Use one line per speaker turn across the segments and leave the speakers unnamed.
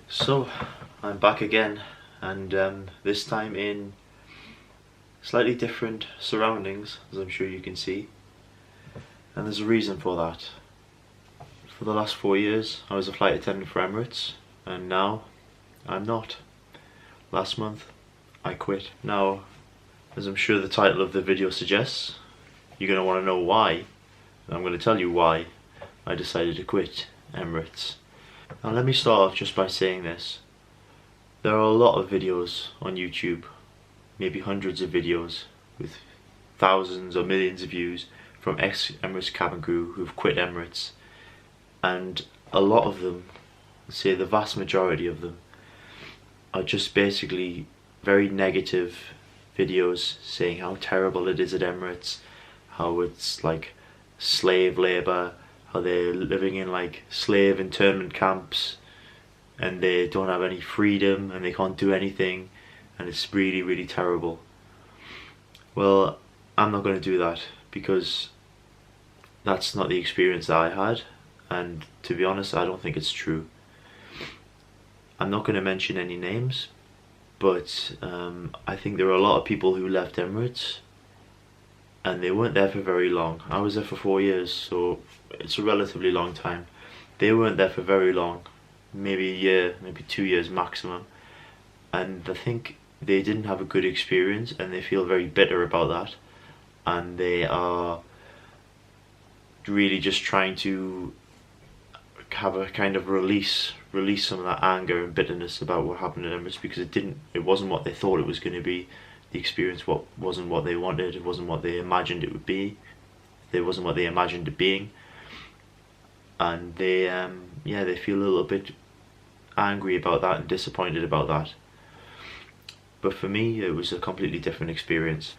So I'm back again, and this time in slightly different surroundings, as I'm sure you can see, and there's a reason for that. For the last 4 years I was a flight attendant for Emirates, and now I'm not. Last month I quit. Now, as I'm sure the title of the video suggests, you're going to want to know why, and I'm going to tell you why I decided to quit Emirates. Now let me start off just by saying this. There are a lot of videos on YouTube, maybe hundreds of videos with thousands or millions of views from ex-Emirates cabin crew who've quit Emirates, and a lot of them, say the vast majority of them, are just basically very negative videos saying how terrible it is at Emirates, how it's like slave labour, how they're living in like slave internment camps and they don't have any freedom and they can't do anything and it's really, really terrible. Well, I'm not going to do that because that's not the experience that I had, and to be honest I don't think it's true. I'm not going to mention any names, but I think there are a lot of people who left Emirates and they weren't there for very long. I was there for 4 years, so it's a relatively long time. They weren't there for very long, maybe a year, maybe 2 years maximum, and I think they didn't have a good experience and they feel very bitter about that, and they are really just trying to have a kind of release some of that anger and bitterness about what happened at Emirates, because it wasn't what they thought it was going to be. The experience wasn't what they wanted, it wasn't what they imagined it would be, it wasn't what they imagined it being, and they they feel a little bit angry about that and disappointed about that. But for me it was a completely different experience.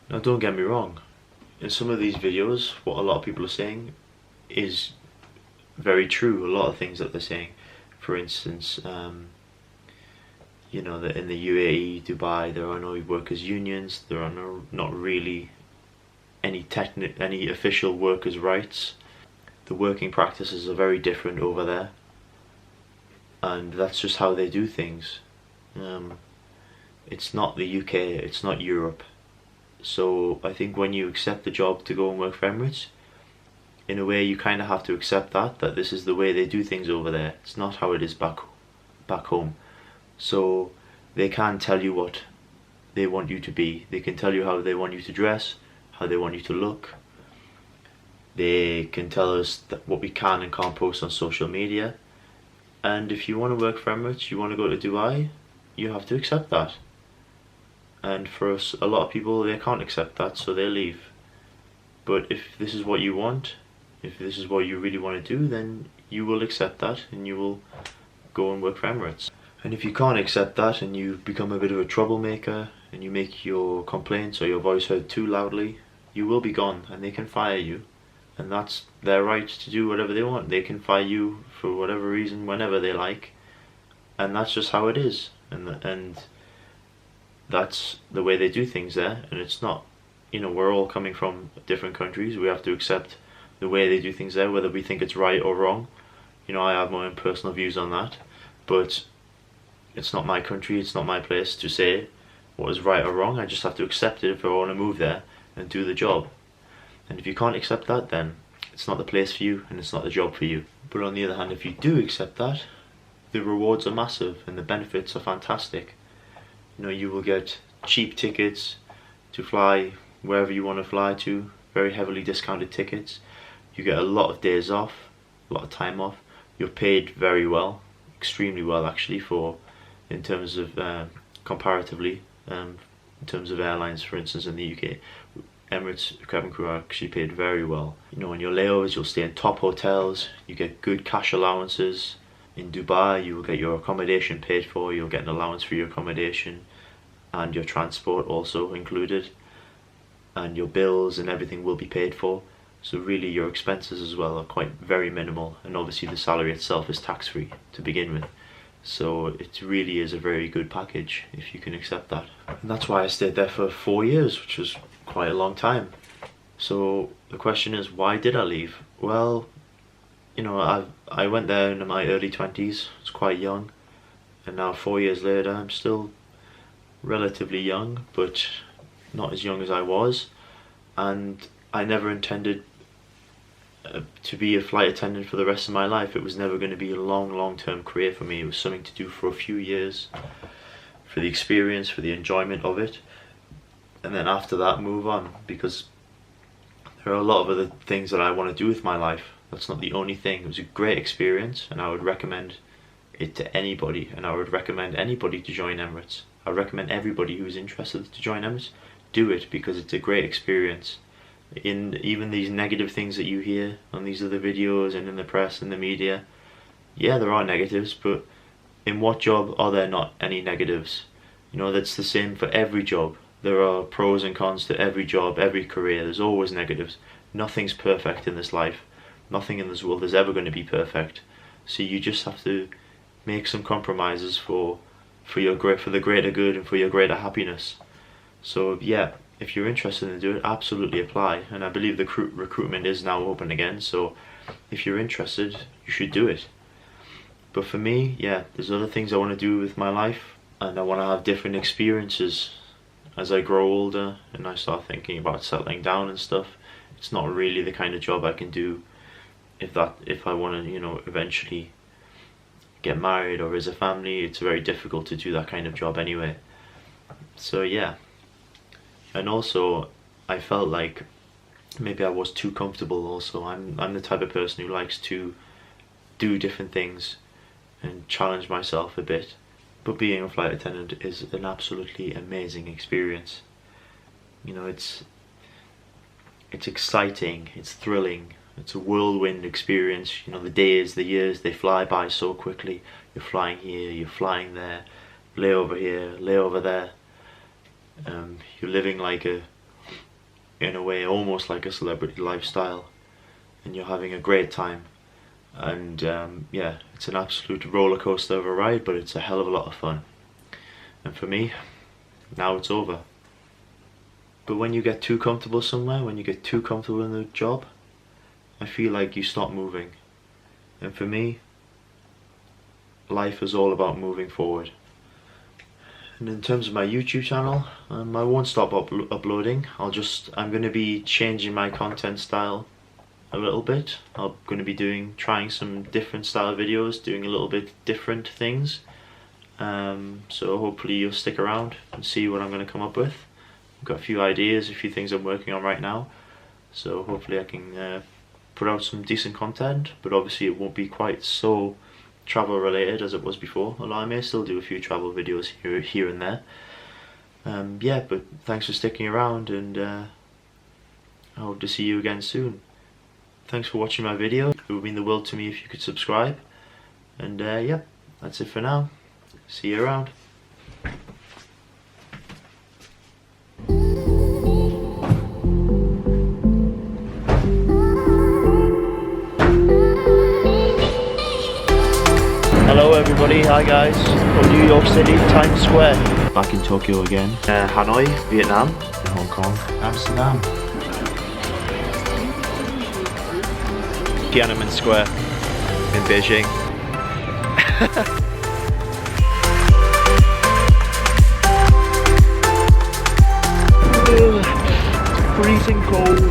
Now don't get me wrong, in some of these videos what a lot of people are saying is very true, a lot of things that they're saying. For instance, you know, that in the UAE, Dubai, there are no workers' unions, there are not really any official workers' rights. The working practices are very different over there, and that's just how they do things. It's not the UK, it's not Europe. So I think when you accept the job to go and work for Emirates, in a way you kind of have to accept that this is the way they do things over there. It's not how it is back home. So they can tell you what they want you to be. They can tell you how they want you to dress, how they want you to look. They can tell us what we can and can't post on social media. And if you want to work for Emirates, you want to go to Dubai, you have to accept that. And for us, a lot of people, they can't accept that, so they leave. But if this is what you want, if this is what you really want to do, then you will accept that and you will go and work for Emirates. And if you can't accept that and you become a bit of a troublemaker and you make your complaints or your voice heard too loudly, you will be gone and they can fire you. And that's their right to do whatever they want. They can fire you for whatever reason, whenever they like. And that's just how it is. And that's the way they do things there. And it's not, you know, we're all coming from different countries. We have to accept the way they do things there, whether we think it's right or wrong. You know, I have my own personal views on that. But it's not my country, it's not my place to say what is right or wrong. I just have to accept it if I want to move there and do the job. And if you can't accept that, then it's not the place for you and it's not the job for you. But on the other hand, if you do accept that, the rewards are massive and the benefits are fantastic. You know, you will get cheap tickets to fly wherever you want to fly to, very heavily discounted tickets. You get a lot of days off, a lot of time off. You're paid very well, extremely well actually, in terms of comparatively, in terms of airlines, for instance, in the UK. Emirates cabin crew are actually paid very well. You know, on your layovers you'll stay in top hotels, you get good cash allowances. In Dubai you will get your accommodation paid for, you'll get an allowance for your accommodation and your transport also included, and your bills and everything will be paid for. So really your expenses as well are quite very minimal, and obviously the salary itself is tax-free to begin with. So it really is a very good package if you can accept that. And that's why I stayed there for 4 years, which was quite a long time. So the question is, why did I leave? Well, you know, I went there in my early 20s. I was quite young, and now 4 years later, I'm still relatively young, but not as young as I was. And I never intended to be a flight attendant for the rest of my life. It was never going to be a long-term career for me. It was something to do for a few years, for the experience, for the enjoyment of it, and then after that move on, because there are a lot of other things that I want to do with my life. That's not the only thing. It was a great experience, and I would recommend it to anybody, and I would recommend anybody to join Emirates. I would recommend everybody who's interested to join Emirates, do it, because it's a great experience. In even these negative things that you hear on these other videos and in the press and the media, yeah, there are negatives, but in what job are there not any negatives? You know, that's the same for every job. There are pros and cons to every job, every career. There's always negatives. Nothing's perfect in this life. Nothing in this world is ever going to be perfect. So you just have to make some compromises for the greater good and for your greater happiness. So yeah, if you're interested in doing it, absolutely apply. And I believe the recruitment is now open again, so if you're interested, you should do it. But for me, yeah, there's other things I want to do with my life, and I want to have different experiences as I grow older and I start thinking about settling down and stuff. It's not really the kind of job I can do if I want to, you know, eventually get married or raise a family. It's very difficult to do that kind of job anyway. So yeah. And also, I felt like maybe I was too comfortable also. I'm the type of person who likes to do different things and challenge myself a bit. But being a flight attendant is an absolutely amazing experience. You know, it's exciting, it's thrilling, it's a whirlwind experience. You know, the days, the years, they fly by so quickly. You're flying here, you're flying there, lay over here, lay over there. You're living in a way, almost like a celebrity lifestyle, and you're having a great time. And yeah, it's an absolute roller coaster of a ride, but it's a hell of a lot of fun. And for me, now it's over. But when you get too comfortable somewhere, when you get too comfortable in the job, I feel like you stop moving. And for me, life is all about moving forward. And in terms of my YouTube channel, I won't stop uploading. I'm going to be changing my content style a little bit. I'm going to be trying some different style videos, doing a little bit different things. So hopefully you'll stick around and see what I'm going to come up with. I've got a few ideas, a few things I'm working on right now. So hopefully I can put out some decent content, but obviously it won't be quite so travel related as it was before, although I may still do a few travel videos here and there. Yeah, but thanks for sticking around, and I hope to see you again soon. Thanks for watching my video. It would mean the world to me if you could subscribe. And yeah, that's it for now. See you around. Hello everybody, hi guys, from New York City, Times Square. Back in Tokyo again. Hanoi, Vietnam, Hong Kong, Amsterdam. Tiananmen Square in Beijing. Freezing cold.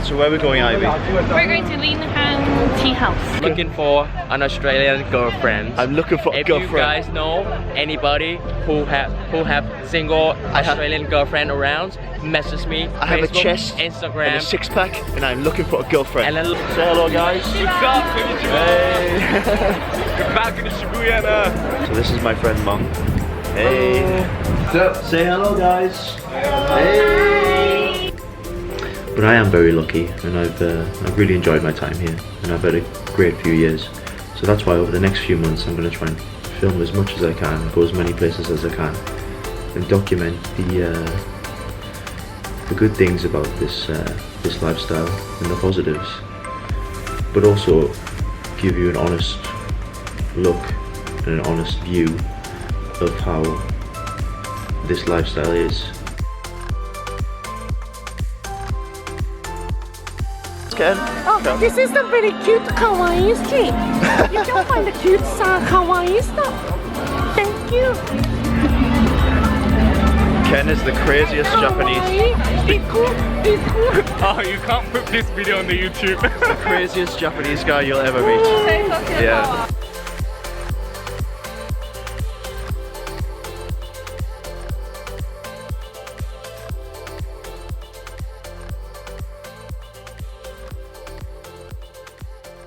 So where are we going, Ivy?
We're going to Linhan Tea House.
Looking for an Australian girlfriend.
I'm looking for a girlfriend.
If you guys know anybody who have single Australian girlfriend around, message me.
I have a chest,
Instagram,
and a six-pack, and I'm looking for a girlfriend.
And then
say hello, guys.
What's up?
Hey.
We're back in Shibuya.
So this is my friend Mung. Hey. What's up? Say hello, guys. Hey. But I am very lucky, and I've really enjoyed my time here, and I've had a great few years. So that's why over the next few months I'm going to try and film as much as I can, go as many places as I can, and document the good things about this lifestyle and the positives, but also give you an honest look and an honest view of how this lifestyle is. Ken?
Oh, this is the very cute kawaii street. You can find the cute kawaii stuff. Thank you.
Ken is the craziest Japanese.
Oh, you can't put this video on the YouTube.
The craziest Japanese guy you'll ever meet. Yeah.